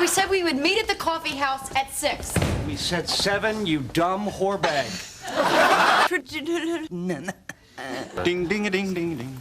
said we would meet at the coffee house at 6. We said 7, you dumb whorebag. Ding, ding, a ding, ding, ding.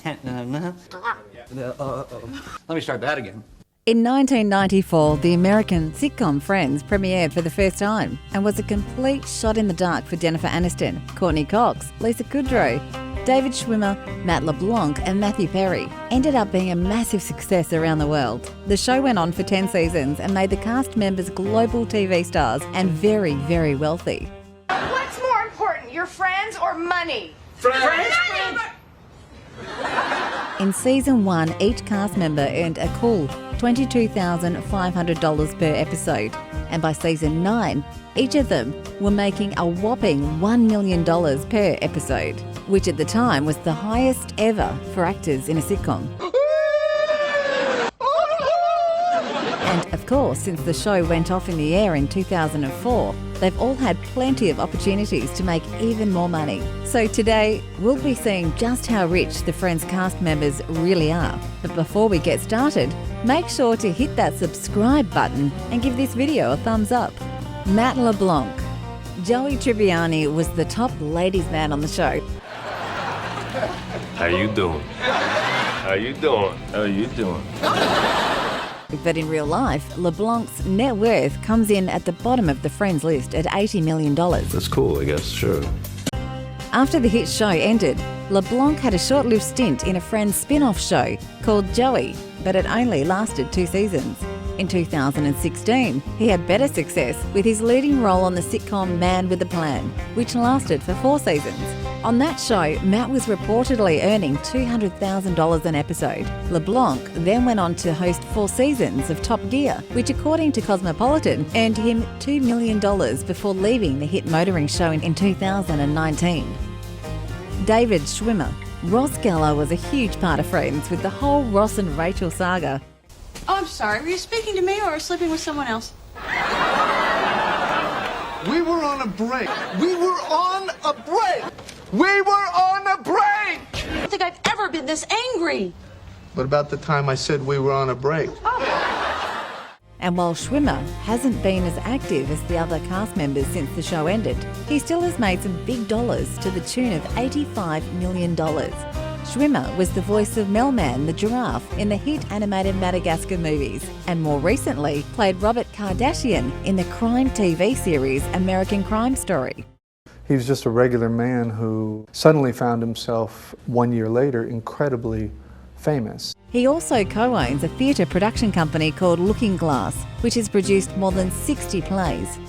Let me start that again. In 1994, the American sitcom Friends premiered for the first time and was a complete shot in the dark for Jennifer Aniston, Courtney Cox, Lisa Kudrow, David Schwimmer, Matt LeBlanc and Matthew Perry. Ended up being a massive success around the world. The show went on for 10 seasons and made the cast members global TV stars and very, very wealthy. What's more important, your friends or money? Friends! In season 1, each cast member earned a cool $22,500 per episode, and by season 9, each of them were making a whopping $1 million per episode, which at the time was the highest ever for actors in a sitcom. And of course, since the show went off in the air in 2004, they've all had plenty of opportunities to make even more money. So today, we'll be seeing just how rich the Friends cast members really are. But before we get started, make sure to hit that subscribe button and give this video a thumbs up. Matt LeBlanc. Joey Tribbiani was the top ladies' man on the show. How you doing? How you doing? How you doing? But in real life, LeBlanc's net worth comes in at the bottom of the Friends list at $80 million. That's cool, I guess, sure. After the hit show ended, LeBlanc had a short-lived stint in a Friends spin-off show called Joey, but it only lasted 2 seasons. In 2016, he had better success with his leading role on the sitcom Man with a Plan, which lasted for 4 seasons. On that show, Matt was reportedly earning $200,000 an episode. LeBlanc then went on to host 4 seasons of Top Gear, which according to Cosmopolitan, earned him $2 million before leaving the hit motoring show in 2019. David Schwimmer. Ross Geller was a huge part of Friends with the whole Ross and Rachel saga. Oh, I'm sorry. Were you speaking to me or sleeping with someone else? We were on a break. We were on a break. We were on a break. I don't think I've ever been this angry. What about the time I said we were on a break? And while Schwimmer hasn't been as active as the other cast members since the show ended, he still has made some big dollars to the tune of $85 million. Schwimmer was the voice of Melman the giraffe in the hit animated Madagascar movies, and more recently played Robert Kardashian in the crime TV series American Crime Story. He was just a regular man who suddenly found himself 1 year later incredibly famous. He also co-owns a theatre production company called Looking Glass, which has produced more than 60 plays.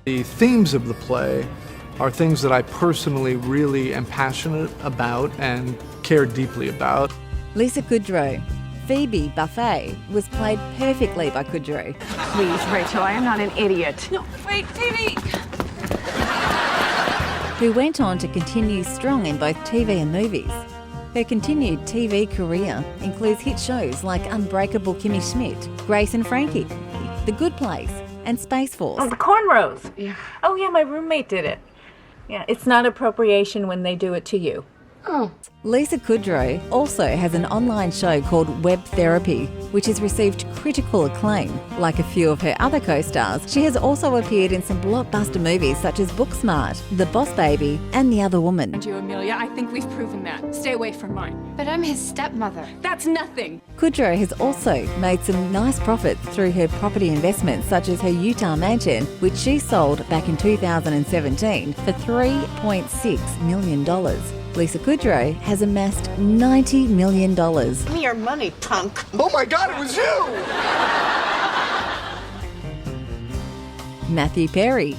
The themes of the play are things that I personally really am passionate about and care deeply about. Lisa Kudrow. Phoebe Buffet was played perfectly by Kudrow. Please, Rachel, I am not an idiot. No, wait, Phoebe. Who went on to continue strong in both TV and movies. Her continued TV career includes hit shows like Unbreakable Kimmy Schmidt, Grace and Frankie, The Good Place, and Space Force. Oh, the cornrows. Yeah. Oh, yeah, my roommate did it. Yeah, it's not appropriation when they do it to you. Oh. Lisa Kudrow also has an online show called Web Therapy, which has received critical acclaim. Like a few of her other co-stars, she has also appeared in some blockbuster movies such as Booksmart, The Boss Baby, and The Other Woman. And you, Amelia, I think we've proven that. Stay away from mine. But I'm his stepmother. That's nothing. Kudrow has also made some nice profits through her property investments, such as her Utah mansion, which she sold back in 2017 for $3.6 million. Lisa Kudrow has amassed $90 million. Give me your money, punk. Oh my God, it was you! Matthew Perry.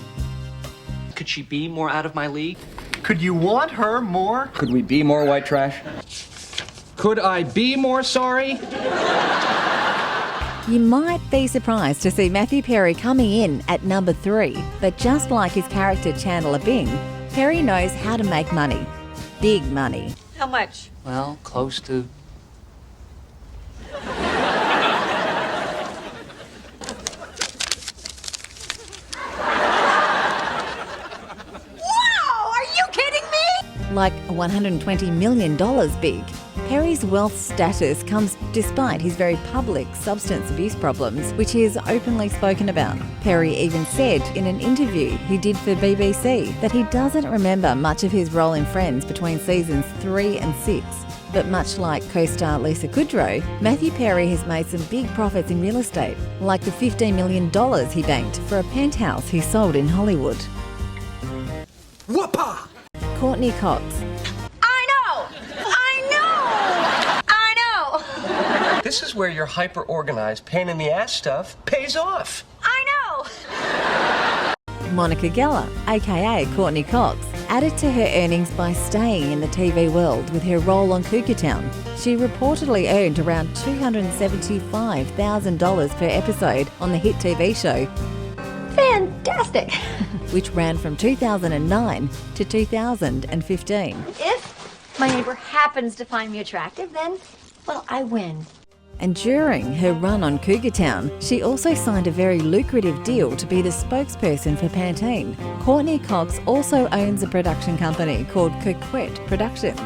Could she be more out of my league? Could you want her more? Could we be more white trash? Could I be more sorry? You might be surprised to see Matthew Perry coming in at number 3, but just like his character Chandler Bing, Perry knows how to make money. Big money. How much? Well, close to... Wow! Are you kidding me? Like $120 million big. Perry's wealth status comes despite his very public substance abuse problems, which he has openly spoken about. Perry even said in an interview he did for BBC that he doesn't remember much of his role in Friends between seasons 3 and 6. But much like co-star Lisa Kudrow, Matthew Perry has made some big profits in real estate, like the $15 million he banked for a penthouse he sold in Hollywood. Whoopah! Courtney Cox. This is where your hyper-organized, pain-in-the-ass stuff pays off. Monica Geller, aka Courtney Cox, added to her earnings by staying in the TV world with her role on Cougar Town. She reportedly earned around $275,000 per episode on the hit TV show. Fantastic! Which ran from 2009 to 2015. If my neighbor happens to find me attractive, then, well, I win. And during her run on Cougar Town, she also signed a very lucrative deal to be the spokesperson for Pantene. Courtney Cox also owns a production company called Coquette Productions,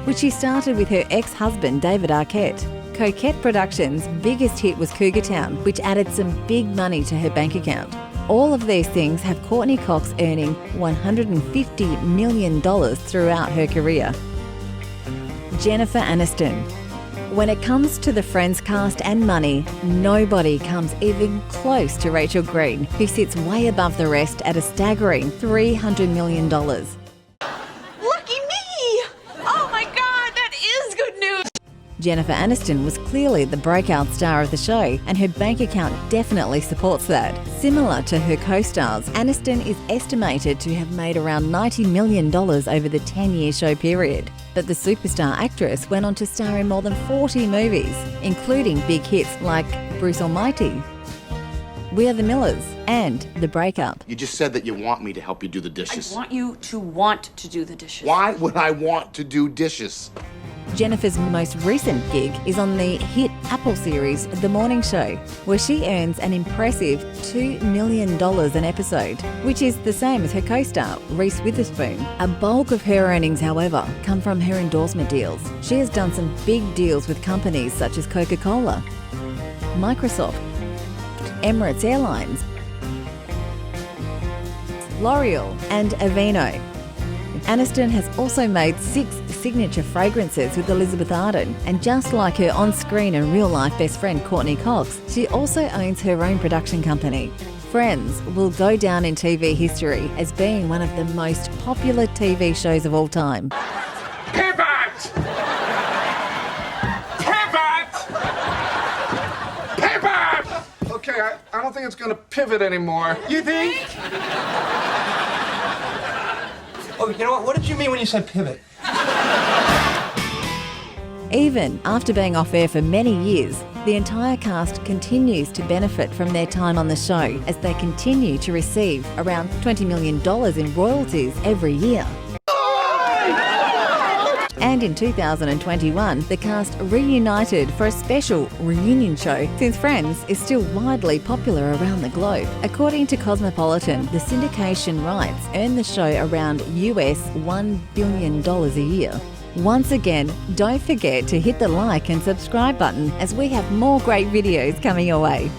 which she started with her ex-husband David Arquette. Coquette Productions' biggest hit was Cougar Town, which added some big money to her bank account. All of these things have Courtney Cox earning $150 million throughout her career. Jennifer Aniston. When it comes to the Friends cast and money, nobody comes even close to Rachel Green, who sits way above the rest at a staggering $300 million. Lucky me! Oh my God, that is good news! Jennifer Aniston was clearly the breakout star of the show, and her bank account definitely supports that. Similar to her co-stars, Aniston is estimated to have made around $90 million over the 10-year show period. But the superstar actress went on to star in more than 40 movies, including big hits like Bruce Almighty, We Are the Millers, and The Breakup. You just said that you want me to help you do the dishes. I want you to want to do the dishes. Why would I want to do dishes? Jennifer's most recent gig is on the hit Apple series The Morning Show, where she earns an impressive $2 million an episode, which is the same as her co-star, Reese Witherspoon. A bulk of her earnings, however, come from her endorsement deals. She has done some big deals with companies such as Coca-Cola, Microsoft, Emirates Airlines, L'Oreal, and Aveeno. Aniston has also made 6 signature fragrances with Elizabeth Arden, and just like her on-screen and real-life best friend Courtney Cox, she also owns her own production company. Friends will go down in TV history as being one of the most popular TV shows of all time. Pivot! Pivot! Pivot! Okay, I don't think it's gonna pivot anymore. You think? Oh, you know what? What did you mean when you said pivot? Even after being off air for many years, the entire cast continues to benefit from their time on the show as they continue to receive around $20 million in royalties every year. And in 2021, the cast reunited for a special reunion show since Friends is still widely popular around the globe. According to Cosmopolitan, the syndication rights earn the show around US $1 billion a year. Once again, don't forget to hit the like and subscribe button as we have more great videos coming your way.